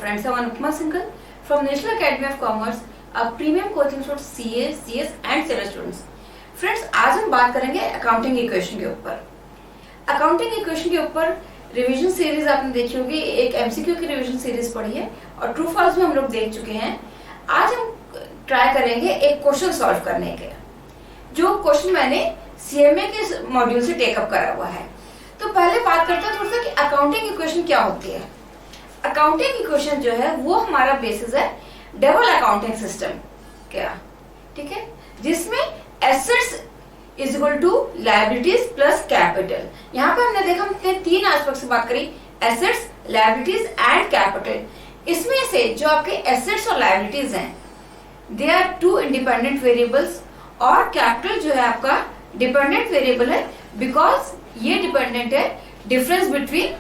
friends, I'm Anupama Singhal from National Academy of Commerce, a premium coaching for CA, CS and CLA students. Friends, आज हम बात करेंगे accounting equation के ऊपर। Accounting equation के ऊपर रिवीजन सीरीज आपने देखी होगी, एक एमसीक्यू की रिवीजन सीरीज पढ़ी है और ट्रू फॉल्स भी हम लोग देख चुके हैं। आज हम ट्राई करेंगे एक क्वेश्चन सॉल्व करने के, जो क्वेश्चन मैंने सीएमए के मॉड्यूल से टेकअप करा हुआ है। तो पहले बात करते हैं थोड़ा सा कि अकाउंटिंग इक्वेशन क्या होती है। अकाउंटिंग इक्वेशन जो है वो हमारा बेसिस है डबल अकाउंटिंग सिस्टम क्या, ठीक है, जिसमें assets is equal to liabilities plus capital. यहाँ पे हमने देखा, हमने तीन एस्पेक्ट से बात करी, एसेट्स, लायबिलिटीज एंड कैपिटल। इसमें से जो आपके एसेट्स और लायबिलिटीज हैं, they are two independent variables और कैपिटल जो है आपका डिपेंडेंट वेरिएबल है, बिकॉज ये डिपेंडेंट है difference between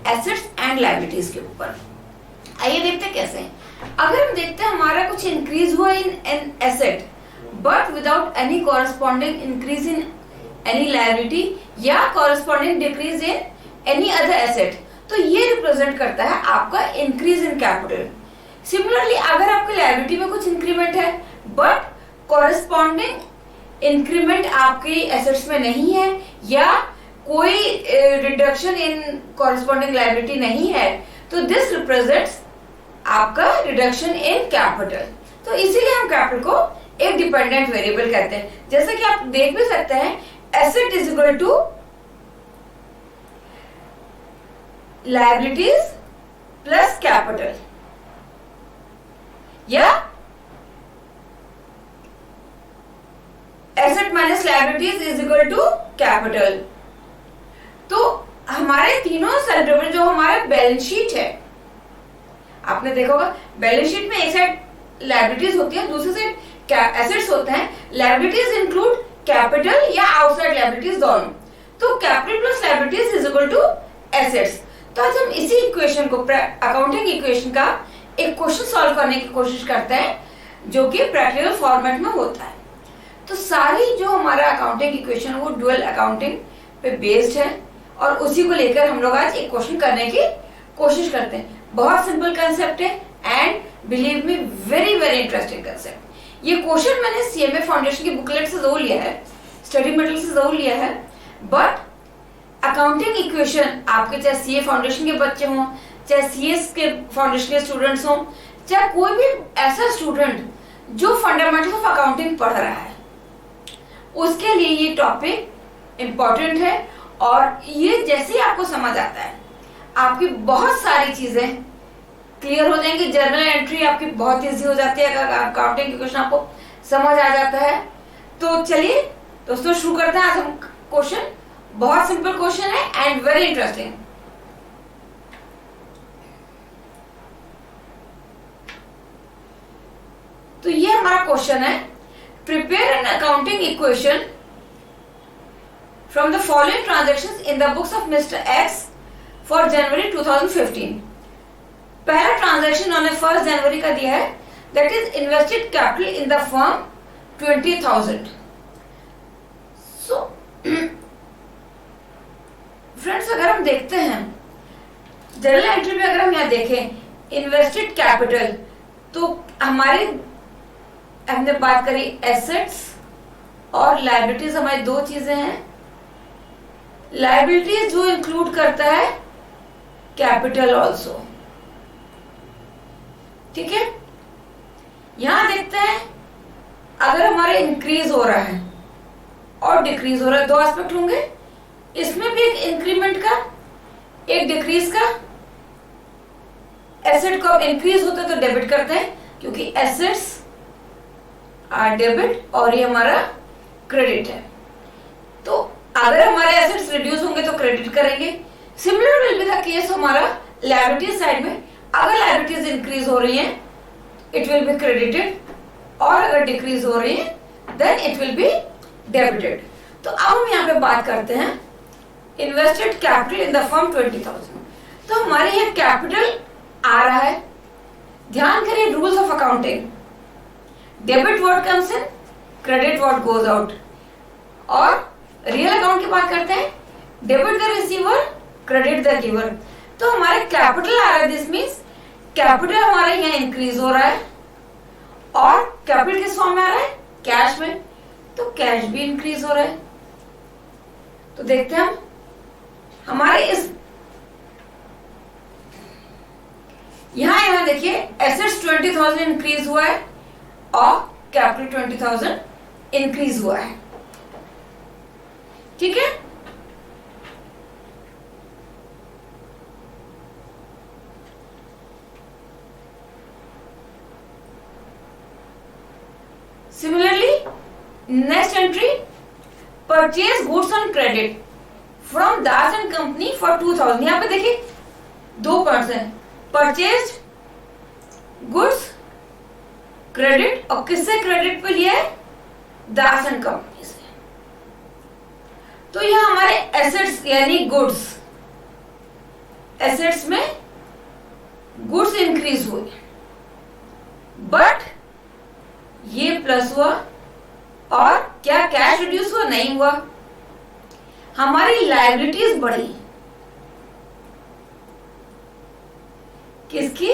assets and liabilities के ऊपर। आइए देखते हैं कैसे हैं। अगर हम देखते हैं हमारा कुछ इंक्रीज हुआ in an asset but without any corresponding increase in any liability या corresponding decrease in any other asset, तो ये रिप्रेजेंट करता है आपका इंक्रीज इन कैपिटल। सिमिलरली अगर आपकी लायबिलिटी में कुछ इंक्रीमेंट है बट कॉरेस्पॉन्डिंग इंक्रीमेंट आपकी एसेट्स में नहीं है या कोई रिडक्शन इन कॉरेस्पॉन्डिंग लायबिलिटी नहीं है, तो दिस रिप्रेजेंट्स आपका रिडक्शन इन कैपिटल। तो इसीलिए हम कैपिटल को एक डिपेंडेंट वेरिएबल कहते हैं। जैसे कि आप देख भी सकते हैं, asset is equal to liabilities plus capital या asset minus liabilities is equal to capital. तो हमारे तीनों सेल जो हमारा बैलेंस शीट है, आपने देखा होगा बैलेंस शीट में एक साइड लायबिलिटीज होती है, दूसरी साइड एसेट्स होते हैं। लायबिलिटीज इंक्लूड कैपिटल या आउटसाइड लायबिलिटीज दोनों। तो capital plus liabilities is equal to assets. तो आज हम इसी इक्वेशन को, अकाउंटिंग इक्वेशन का एक क्वेश्चन सॉल्व करने की कोशिश करते हैं, जो कि प्रैक्टिकल फॉर्मेट में होता है। तो सारी जो हमारा अकाउंटिंग इक्वेशन वो डुअल अकाउंटिंग पे बेस्ड है और उसी को लेकर हम लोग आज एक क्वेश्चन करने की कोशिश करते हैं। बहुत सिंपल कंसेप्ट है and believe me very very interesting concept. ये क्वेश्चन मैंने सीएमए फाउंडेशन की बुकलेट से जरूर लिया है, स्टडी मटेरियल से जरूर लिया है, बट अकाउंटिंग इक्वेशन आपके चाहे सीए फाउंडेशन के बच्चे हों, चाहे सीएस के फाउंडेशन के स्टूडेंट्स हों, चाहे कोई भी ऐसा स्टूडेंट जो फंडामेंटल्स ऑफ अकाउंटिंग पढ़ रहा है, उसके लिए ये टॉपिक इम्पोर्टेंट है। और ये जैसे ही आपको समझ आता है, आपकी बहुत सारी चीजें क्लियर हो जाएंगी। जर्नल एंट्री आपकी बहुत इजी हो जाती है अगर अकाउंटिंग की क्वेश्चन आपको समझ आ जाता है। तो चलिए दोस्तों शुरू करते हैं। आज हम क्वेश्चन, बहुत सिंपल क्वेश्चन है एंड वेरी इंटरेस्टिंग। तो ये हमारा क्वेश्चन है, prepare an accounting equation from the following transactions in the books of Mr. X for January 2015. पहला ट्रांजैक्शन उन्होंने 1 जनवरी का दिया है, that is invested capital in the firm 20,000. So friends, अगर हम देखते हैं जर्नल एंट्री में, अगर हम यहाँ देखें इन्वेस्टेड कैपिटल, तो हमारी हमने बात करी एसेट्स और लायबिलिटीज, हमारी दो चीजें हैं। लायबिलिटीज जो इंक्लूड करता है कैपिटल ऑल्सो, ठीक है। यहां देखते हैं अगर हमारा इंक्रीज हो रहा है और डिक्रीज हो रहा है, दो एस्पेक्ट होंगे इसमें भी, एक इंक्रीमेंट का एक डिक्रीज का। एसेट को इंक्रीज होता है तो डेबिट करते हैं, क्योंकि एसेट्स आर डेबिट और ये हमारा क्रेडिट है। तो अगर हमारे एसेट्स रिड्यूस होंगे तो क्रेडिट करेंगे। Similar will be the case हमारा लायबिलिटीज साइड में, अगर लायबिलिटीज इंक्रीज हो रही हैं इट विल बी क्रेडिटेड और अगर डिक्रीज हो रही हैं then it will be debited. तो अब हम यहाँ पे बात करते हैं invested capital in the firm 20,000। तो हमारे यहाँ कैपिटल आ रहा है। ध्यान करिए rules of accounting, debit what comes in, credit what goes out. और रियल अकाउंट की बात करते हैं, debit the receiver, credit the giver. तो हमारे कैपिटल आ रहा है, दिस मींस कैपिटल हमारा यहाँ इंक्रीज हो रहा है और कैपिटल किस फॉर्म में आ रहा है, कैश में, तो कैश भी इंक्रीज हो रहा है। तो देखते हैं हम हमारे इस यहां देखिए एसेट्स 20,000 इंक्रीज हुआ है और कैपिटल 20,000 इंक्रीज हुआ है। ठीक है, similarly next entry, purchase goods on credit from Das and company for 2,000। यहां पे देखिए 2 पॉइंट्स हैं, परचेज गुड्स क्रेडिट, और किससे क्रेडिट पे लिया है, दास एंड कंपनी से। तो यह हमारे एसेट्स यानी गुड्स, एसेट्स में गुड्स इंक्रीज हुए, बट ये प्लस हुआ और क्या कैश रिड्यूस हुआ, नहीं हुआ। हमारी लायबिलिटीज बढ़ी, किसकी,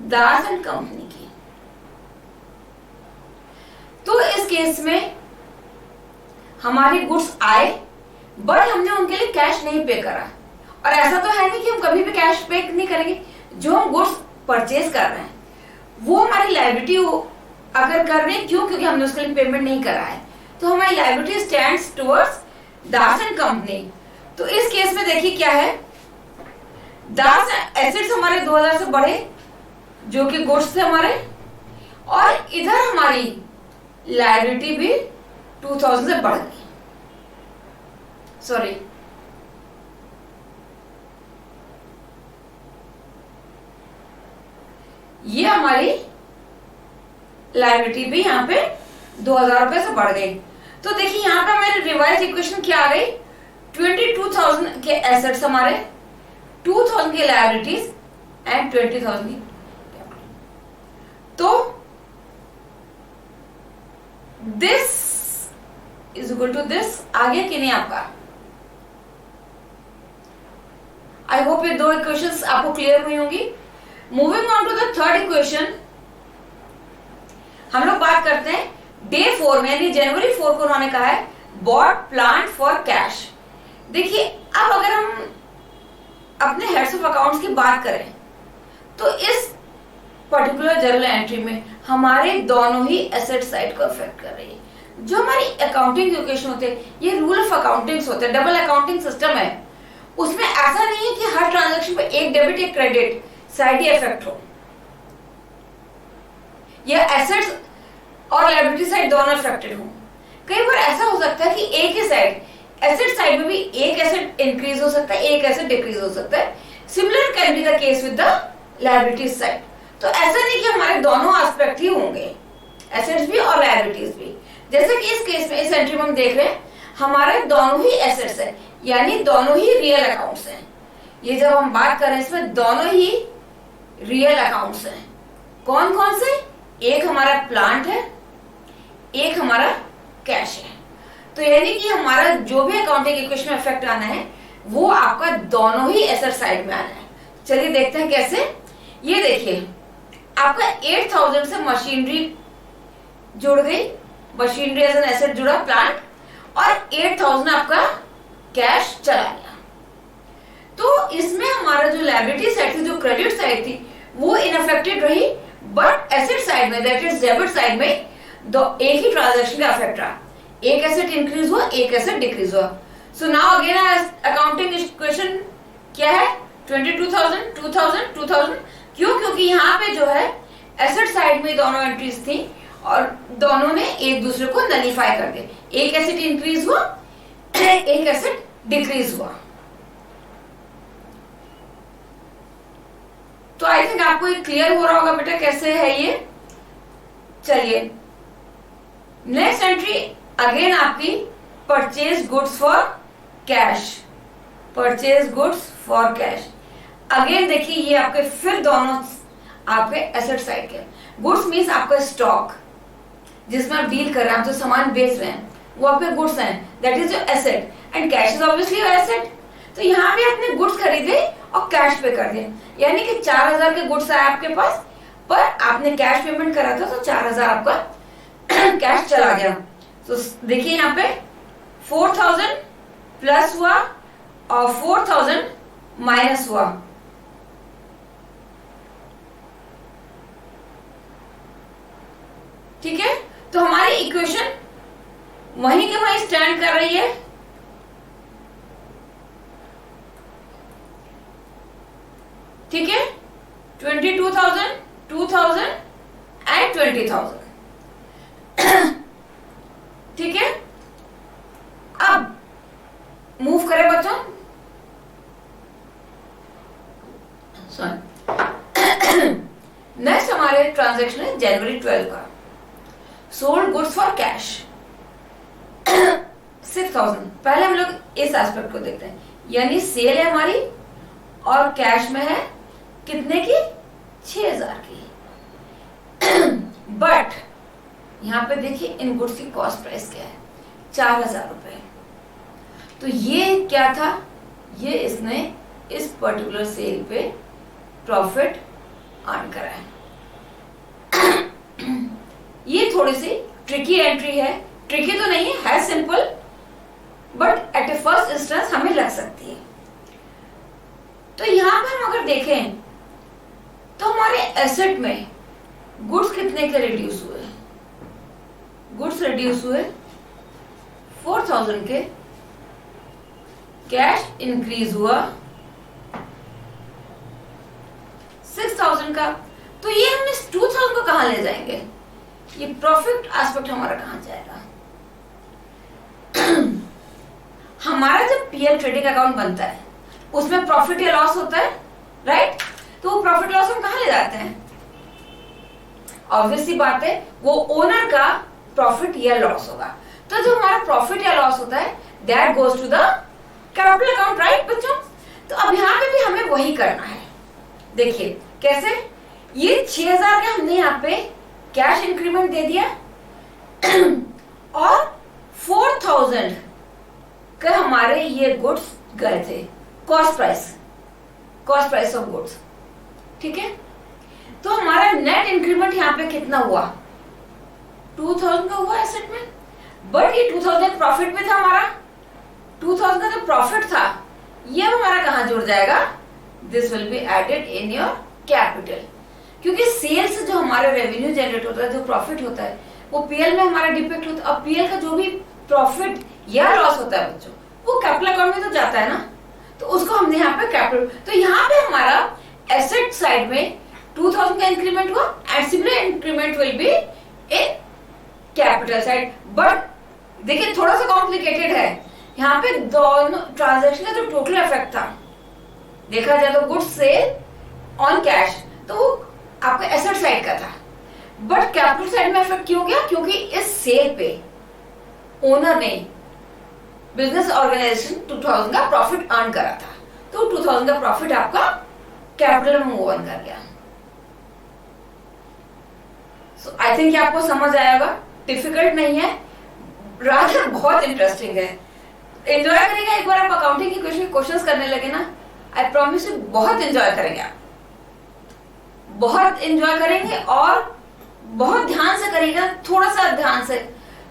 दास एंड कंपनी की। तो इस केस में हमारे गुड्स आए बट हमने उनके लिए कैश नहीं पे करा, और ऐसा तो है नहीं कि हम कभी भी कैश पे नहीं करेंगे। जो हम गुड्स परचेज कर रहे हैं वो हमारी लायबिलिटी अगर कर रहे हैं, क्यों, क्योंकि हमने उसके लिए पेमेंट नहीं करा है, तो हमारी liability stands towards Das and company. तो इस केस में देखिए क्या है, दास एसेट्स हमारे 2,000 से बढ़े जो कि गुड्स थे हमारे, और इधर हमारी लायबिलिटी भी 2,000 से बढ़ गई। सॉरी, ये हमारी लायबिलिटी भी यहाँ पे 2,000 रुपए से बढ़ गई। तो देखिए यहाँ पे हमारी रिवाइज इक्वेशन क्या आ गई, 22,000 के एसेट्स हमारे, 2,000 के लायबिलिटीज एंड 20,000 की। तो this is equal to this, आगे कि नहीं आपका। आई होप ये 2 इक्वेशंस आपको क्लियर हुई होंगी। Moving on to the third equation, हम लोग बात करते हैं डे 4 में, यानी जनवरी 4 को उन्होंने कहा है बॉट प्लांट फॉर कैश। देखिए अब अगर हम अपने हेड्स ऑफ अकाउंट्स की बात करें तो इस पर्टिकुलर जर्नल एंट्री में हमारे दोनों ही एसेट साइड को अफेक्ट कर रही है। जो हमारी अकाउंटिंग इक्वेशन होते हैं, ये रूल ऑफ अकाउंटिंग होते हैं, डबल अकाउंटिंग सिस्टम है, उसमें ऐसा नहीं है कि हर ट्रांजैक्शन पे एक डेबिट एक क्रेडिट साइड ही इफेक्ट हो, या एसेट्स और लायबिलिटी साइड दोनों अफेक्टेड हो। कई बार ऐसा हो सकता है कि एक ही साइड, एसेट साइड में भी एक एसेट इंक्रीज हो सकता है, एक एसेट डिक्रीज हो सकता है। Similar can be the case with the liability side. तो ऐसा नहीं कि हमारे दोनों एस्पेक्ट ही होंगे, एसेट्स भी और लायबिलिटीज भी। जैसे कि इस केस में, इस एंट्री में हम देख रहे हैं हमारे दोनों ही एसेट्स है, यानी दोनों ही रियल अकाउंट्स हैं। ये जब हम बात कर रहे हैं इसमें दोनों ही रियल अकाउंट्स हैं। कौन कौन से, एक हमारा प्लांट है, एक हमारा कैश है। तो यानी कि हमारा जो भी अकाउंटिंग इक्वेशन में इफेक्ट आना है वो आपका दोनों ही एसेट साइड में आना है। चलिए देखते हैं कैसे। ये देखिए आपका 8,000 से मशीनरी जुड़ गई, मशीनरी एज एन एसेट जुड़ा प्लांट, और 8,000 आपका कैश चला गया। तो इसमें हमारा जो लायबिलिटी साइड थी, जो क्रेडिट साइड थी, वो इनअफेक्टेड रही, बट एसेट साइड में, दैट इज डेबिट साइड में, एक ही ट्रांजैक्शन का अफेक्ट रहा। एक एसेट इंक्रीज हुआ, एक एसेट डिक्रीज हुआ। So now again accounting equation क्या है, 22,000, 2,000, 2,000। क्यों, क्योंकि यहाँ पे जो है एसेट साइड में दोनों एंट्रीज थी और दोनों ने एक दूसरे को नलीफाई कर दिया। एक एसेट इंक्रीज हुआ, एक एसेट डिक्रीज हुआ। तो आई थिंक आपको ये क्लियर हो रहा होगा बेटा कैसे है ये। चलिए नेक्स्ट एंट्री अगेन आपकी purchase goods for cash, purchase goods for cash. Again देखिए ये आपके फिर दोनों आपके एसेट साइड के। गुड्स मीन्स आपका स्टॉक जिसमें आप डील कर रहे हैं, आप जो सामान बेच रहे हैं वो आपके गुड्स हैं, that is your asset, and cash is obviously your asset. तो यहाँ पे आपने गुड्स खरीदे और कैश पे कर दिया, यानी कि 4000 के गुड्स आए आपके पास, पर आपने कैश पेमेंट करा था तो 4000 आपका कैश चला गया। तो देखिए यहाँ पे 4000 प्लस हुआ और 4000 माइनस हुआ। ठीक है, तो हमारी इक्वेशन वहीं के वहीं स्टैंड कर रही है। ठीक है, 22,000, 2000 एंड 20,000। ठीक है, अब मूव करें बच्चों। नेक्स्ट हमारे ट्रांजैक्शन है जनवरी 12 का। Sold goods for cash 6,000। पहले हम लोग इस एस्पेक्ट को देखते हैं, यानी सेल है हमारी और कैश में है कितने की, 6,000 की। बट यहां पे देखिए इन गुड्स की कॉस्ट प्राइस क्या है, 4,000 रुपए। तो ये क्या था, ये इसने इस पर्टिकुलर सेल पे प्रॉफिट अर्न करा है। ये थोड़ी सी ट्रिकी एंट्री है, ट्रिकी तो नहीं है simple, but at A first instance हमें लग सकती है। तो यहां पर हम अगर देखें तो हमारे एसेट में गुड्स कितने के रिड्यूस हुए, गुड्स रिड्यूस हुए 4,000 के, कैश इंक्रीज हुआ 6,000 का। तो ये हम इस 2,000 को कहां ले जाएंगे, ये प्रॉफिट एस्पेक्ट हमारा कहां जाएगा। हमारा जब पीएल ट्रेडिंग अकाउंट बनता है उसमें प्रॉफिट या लॉस होता है, राइट। तो वो प्रॉफिट लॉस हम कहां ले जाते हैं, ऑब्वियस सी बात है वो ओनर का प्रॉफिट या लॉस होगा। तो जो हमारा प्रॉफिट या लॉस होता है that goes to the capital account, right बच्चों। तो अब यहाँ पे भी हमें वही करना है। देखिए कैसे, ये 6,000 का हमने यहाँ पे कैश इंक्रीमेंट दे दिया और 4,000 का हमारे ये गुड्स गए थे, कॉस्ट प्राइस ऑफ गुड्स। ठीक है, तो हमारा नेट इंक्रीमेंट यहाँ पे कितना हुआ, 2,000 का हुआ एसेट में। बट ये 2,000 प्रॉफिट में था हमारा, 2,000 का जो प्रॉफिट था ये हमारा कहां जुड़ जाएगा, this will be added in your capital. क्योंकि सेल्स से जो हमारा रेवेन्यू जनरेट होता है, जो प्रॉफिट होता है वो पीएल में हमारा डिपेक्ट होता है। अब पीएल का जो भी प्रॉफिट या लॉस होता है बच्चों वो कैपिटल अकाउंट में तो जाता है ना, तो उसको हमने यहाँ पे कैपिटल। तो यहाँ पे हमारा एसेट साइड में 2,000 का इंक्रीमेंट हुआ and similar increment will be in capital side. But देखिए थोड़ा सा कॉम्प्लिकेटेड है, यहाँ पे दोनों ट्रांजैक्शन का जो टोटल इफेक्ट था देखा जाए तो गुड्स सेल ऑन कैश तो वो आपका एसेट साइड का था, बट कैपिटल साइड में इफेक्ट क्यों गया, क्योंकि इस सेल पे ओनर ने बिजनेस ऑर्गेनाइजेशन 2,000 का प्रॉफिट अर्न करा था, तो 2,000 का प्रॉफिट आपका कैपिटल में मूव ऑन कर गया। सो आई थिंक आपको समझ आएगा, डिफिकल्ट नहीं है, रादर बहुत इंटरेस्टिंग है। एंजॉय करेंगे एक बार आप अकाउंटिंग की क्वेश्चंस करने लगे ना, आई प्रॉमिस यू बहुत एंजॉय करेंगे आप, बहुत एंजॉय करेंगे और बहुत ध्यान से करेगा, थोड़ा सा ध्यान से,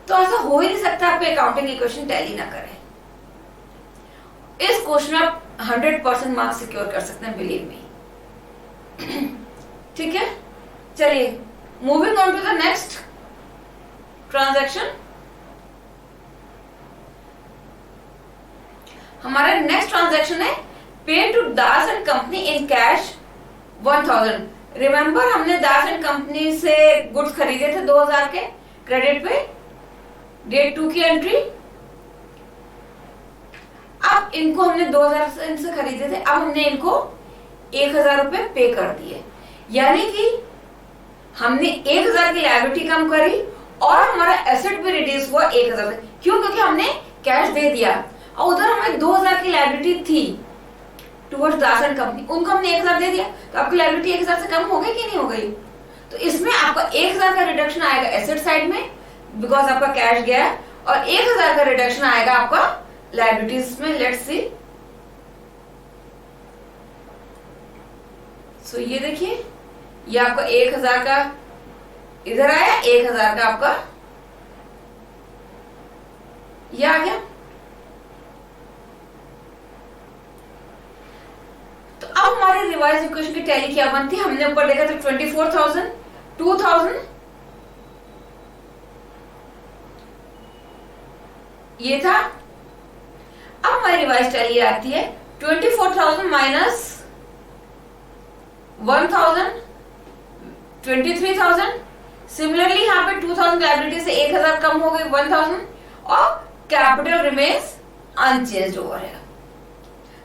तो ऐसा हो ही नहीं सकता आप अकाउंटिंग की क्वेश्चन टैली ना करें। इस क्वेश्चन में आप 100% मार्क्स सिक्योर कर सकते हैं, बिलीव मी। ठीक है, चलिए moving on to the next transaction. हमारा नेक्स्ट ट्रांजैक्शन है pay to Das and company in cash 1,000। Remember हमने दास एंड कंपनी से गुड्स खरीदे थे 2,000 के क्रेडिट पे, डेट 2 की एंट्री। अब इनको हमने 2,000 से इनसे खरीदे थे, अब हमने इनको 1,000 रुपए पे कर दिए, यानी कि हमने 1,000 की लायबिलिटी कम करी और हमारा एसेट भी रिड्यूस हुआ 1,000 से। क्यों, क्योंकि हमने कैश दे दिया और उधर हमें 2,000 की लायबिलिटी थी टुवर्ड्स दास एंड कंपनी, उनको हमने 1,000 दे दिया, तो आपकी लायबिलिटी 1,000 से कम हो गई कि नहीं हो गई। तो इसमें आपका 1,000 का रिडक्शन आएगा एसेट साइड में बिकॉज आपका कैश गया, और 1,000 का रिडक्शन आएगा आपका लायबिलिटीज में। लेट्स सी सो ये देखिए, ये आपका 1000 का इधर आया, 1000 का आपका ये आ गया। तो अब हमारी रिवाइज इक्वेशन की टैली क्या बनती है? हमने ऊपर देखा था 24,000, 2000 ये था। अब हमारी रिवाइज टैली आती है 24,000 माइनस 1000, 23,000। सिमिलरली यहाँ पे 2000 लायबिलिटी से 1000 कम हो गई 1000 और कैपिटल रिमेन्स अनचेंज्ड ओवर है।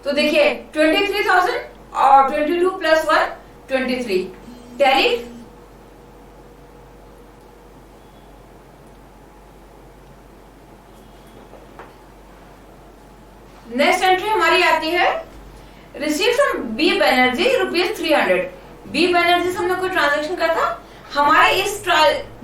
तो देखिए 23,000 और 22 प्लस 1 23 टैली। नेक्स्ट एंट्री हमारी आती है receive from B Banerjee ₹300। B Banerjee से हमने कोई ट्रांजैक्शन करा था। हमारे इस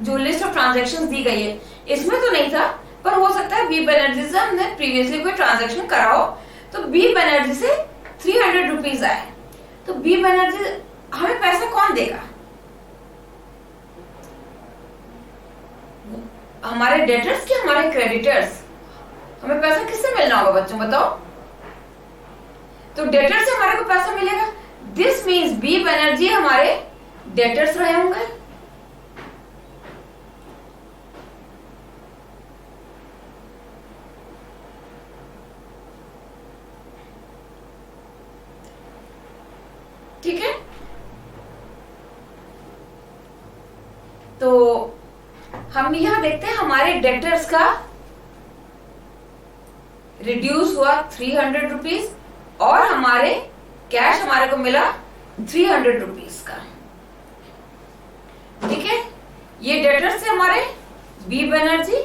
जो लिस्ट ऑफ ट्रांजैक्शन दी गई है इसमें तो नहीं था, पर हो सकता है बी बनर्जी से हमने प्रीवियसली कोई ट्रांजैक्शन करा हो। तो बी बनर्जी से ₹300 आए। तो बी बनर्जी हमें पैसा कौन देगा? हमारे डेटर्स के हमारे क्रेडिटर्स? हमें पैसा किससे मिलना होगा बच्चों बताओ? तो डेटर से हमारे को पैसा मिलेगा। दिस मीन्स बी बनर्जी हमारे डेटर्स रहे होंगे। ठीक है, तो हम यहां देखते हैं हमारे डेटर्स का रिड्यूस हुआ ₹300 और हमारे कैश हमारे को मिला ₹300 का। ठीक है, ये डेटर्स से हमारे बी बनर्जी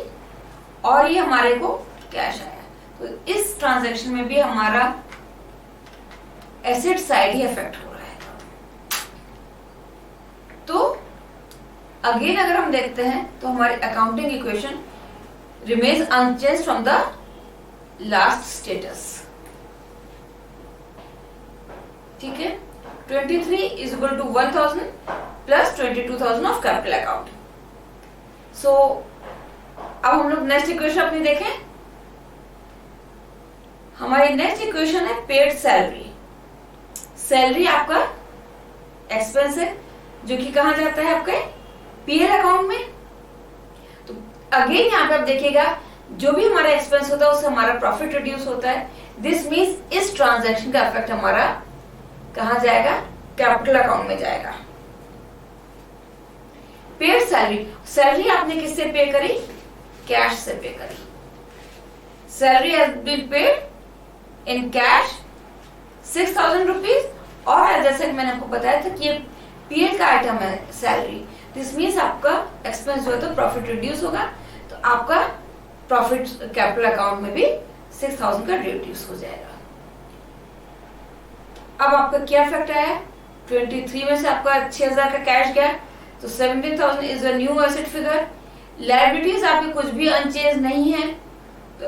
और ये हमारे को कैश आया। तो इस ट्रांजैक्शन में भी हमारा एसेट साइड ही इफेक्ट हो रहा है। तो अगेन अगर हम देखते हैं तो हमारी accounting equation remains unchanged from the last status. ठीक है, 23 is equal to 1000 plus 22,000 of capital account. So अब हम लोग नेक्स्ट इक्वेशन अपनी देखें। हमारी नेक्स्ट इक्वेशन है पेड सैलरी। सैलरी आपका एक्सपेंस है जो कि कहां जाता है आपके पीएल अकाउंट में। तो अगेन यहाँ पे आप देखिएगा जो भी हमारा एक्सपेंस होता है उससे हमारा प्रॉफिट रिड्यूस होता है। दिस मीन्स इस ट्रांजैक्शन का इफेक्ट हमारा कहां जाएगा? कैपिटल अकाउंट में जाएगा। पेड सैलरी, सैलरी आपने किससे पे करी? कैश से पे करी। Salary has been paid in cash ₹6,000 और जैसे कि मैंने आपको बताया था कि ये पीएल का आइटम है सैलरी। दिस मीन्स आपका एक्सपेंस जो है तो प्रॉफिट रिड्यूस होगा, तो आपका प्रॉफिट कैपिटल अकाउंट में भी 6,000 का रिड्यूस हो जाएगा। अब आपका क्या इफेक्ट आया? 23 में से आपका 6,000 का कैश गया, तो 17,000 is a new asset figure. Liabilities आपकी कुछ भी अनचेंज नहीं है,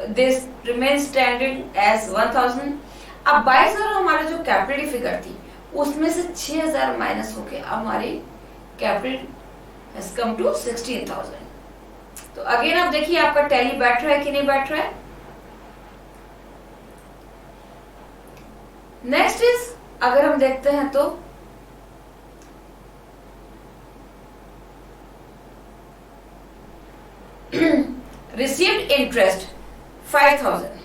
दिस रिमेन स्टैंडर्ड एज 1,000। अब 22,000 हमारा जो कैपिटल फिगर थी उसमें से 6,000 माइनस होके हमारी कैपिटल हैज कम टू 16,000। तो अगेन आप देखिए आपका टैली बैठ रहा है कि नहीं बैठ रहा है। नेक्स्ट इज अगर हम देखते हैं तो रिसीव्ड इंटरेस्ट 5,000।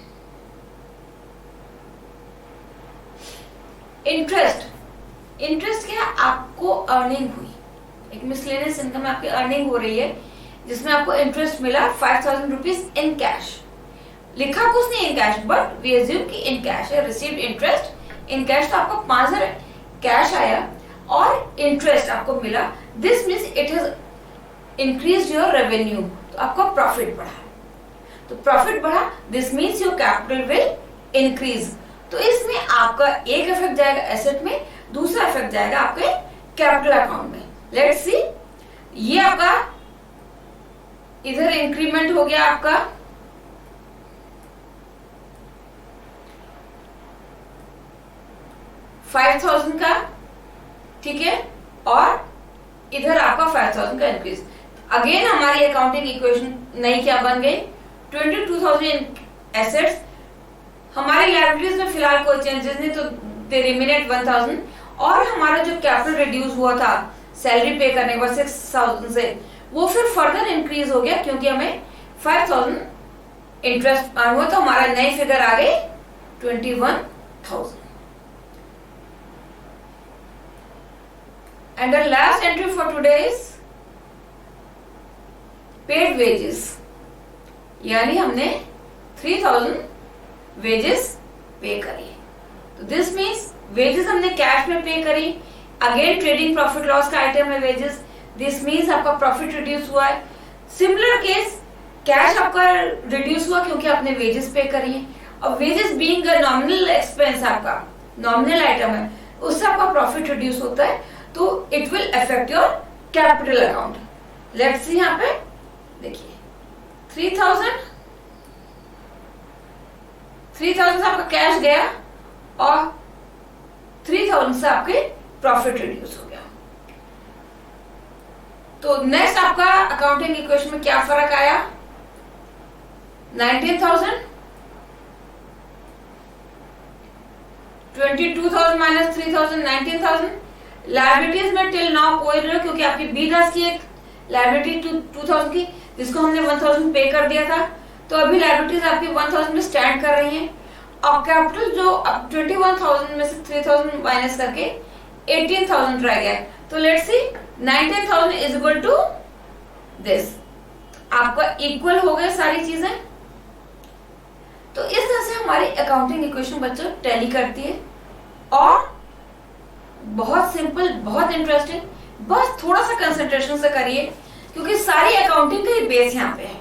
इंटरेस्ट क्या? आपको अर्निंग हुई, एक मिसलेनियस इनकम आपकी अर्निंग हो रही है जिसमें आपको इंटरेस्ट मिला ₹5,000 इन कैश। लिखा कुछ नहीं in cash, but we assume कि इन कैश है। रिसीव्ड इंटरेस्ट इन कैश, तो आपको 5,000 कैश आया और इंटरेस्ट आपको मिला। This means it has increase your revenue, तो आपका प्रॉफिट बढ़ा। तो प्रॉफिट बढ़ा, this means your capital will increase. तो इसमें आपका एक इफेक्ट जाएगा एसेट में, दूसरा इफेक्ट जाएगा आपके कैपिटल अकाउंट में। लेट्स सी, ये आपका इधर इंक्रीमेंट हो गया आपका 5,000 का, ठीक है, और इधर आपका 5000 का इंक्रीज। अगेन हमारी अकाउंटिंग इक्वेशन नई क्या बन गई, 22,000 एसेट्स, हमारी लायबिलिटीज में फिलहाल कोई चेंजेस नहीं, तो दे रिमेन एट 1000, और हमारा जो कैपिटल रिड्यूस हुआ था सैलरी पे करने के बाद 6000 से, वो फिर फर्दर इंक्रीज हो गया क्योंकि हमें 5000 इंटरेस्ट हुआ, तो हमारा नई फिगर आ गई 21,000। And the last entry for today is paid wages, यानी हमने 3000 wages पे करी। तो दिस मीन्स wages हमने कैश में पे करी। अगेन ट्रेडिंग प्रॉफिट लॉस का आइटम है wages, दिस मीन्स आपका प्रॉफिट रिड्यूस हुआ है। सिमिलर केस कैश आपका रिड्यूस हुआ क्योंकि आपने wages पे करी है, और wages being a nominal expense, आपका नॉमिनल आइटम है, उससे आपका प्रॉफिट रिड्यूस होता है, तो it will affect your capital account. Let's see, यहाँ पे देखिए 3000 से आपका कैश गया और 3000 से आपके प्रॉफिट रिड्यूस हो गया। तो नेक्स्ट आपका अकाउंटिंग इक्वेशन में क्या फर्क आया, 19,000, 22,000 माइनस 3,000, 19,000। लायबिलिटीज में टिल नाउ कोई नहीं, क्योंकि आपकी बी10 की एक लायबिलिटी 2000 की, जिसको हमने 1000 पे कर दिया था, तो अभी लायबिलिटीज आपकी 1000 में स्टैंड कर रही हैं, और कैपिटल जो अब 21,000 में से 3,000 माइनस करके 18,000 रह गया। तो let's see 19,000 is equal to this, आपका इक्वल हो गए सारी चीजें। तो इस तरह से हमारी अकाउंटिंग इक्वेशन बच्चों टैली करती है, और बहुत सिंपल, बहुत इंटरेस्टिंग, बस थोड़ा सा कंसंट्रेशन से करिए क्योंकि सारी अकाउंटिंग का ही बेस यहाँ पे है।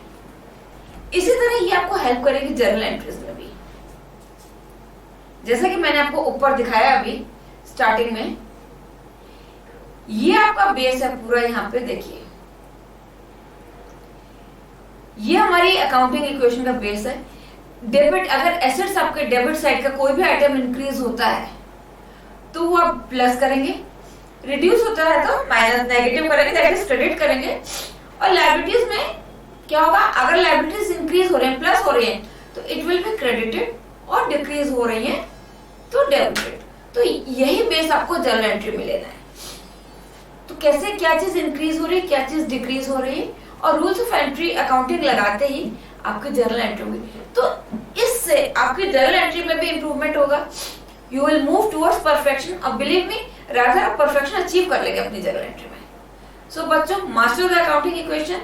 इसी तरह ये आपको हेल्प करेगी जर्नल एंट्रीज में भी, जैसा कि मैंने आपको ऊपर दिखाया अभी स्टार्टिंग में, ये आपका बेस है पूरा। यहाँ पे देखिए, ये हमारी अकाउंटिंग इक्वेशन का बेस है। डेबिट, अगर एसेट्स आपके डेबिट साइड का कोई भी आइटम इंक्रीज होता है तो वो आप प्लस करेंगे, रिड्यूस होता है तो माइनस नेगेटिव करेंगे, दैट इज क्रेडिट करेंगे। और लायबिलिटीज में क्या होगा, अगर लायबिलिटीज इंक्रीज हो रहे हैं, प्लस हो रही हैं, तो इट विल बी क्रेडिटेड, और डिक्रीज हो रही हैं तो डेबिटेड। तो यही बेस आपको जर्नल एंट्री में लेना है। तो कैसे क्या चीज इंक्रीज हो रही है, क्या चीज डिक्रीज हो रही है, और रूल्स ऑफ एंट्री अकाउंटिंग लगाते ही आपकी जर्नल एंट्री होगी। तो इससे आपकी जर्नल एंट्री में भी इंप्रूवमेंट होगा। You will move towards perfection, और believe me, rather आप perfection अचीव कर लेंगे अपनी जर्नल एंट्री में। So बच्चों, मास्टर द अकाउंटिंग इक्वेशन।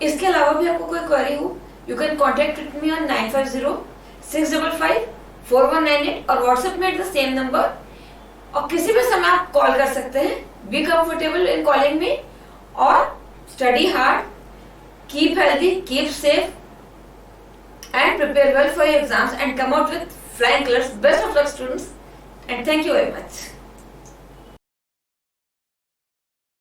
इसके अलावा भी आपको कोई क्वेरी हो, you can contact with me on 9506554198, और व्हाट्सएप में एट द सेम नंबर, और किसी भी समय आप कॉल कर सकते हैं। Be comfortable in calling me, और study hard, keep healthy, keep safe, and prepare well for your exams and come out with flying colors. Best of luck, students, and thank you very much.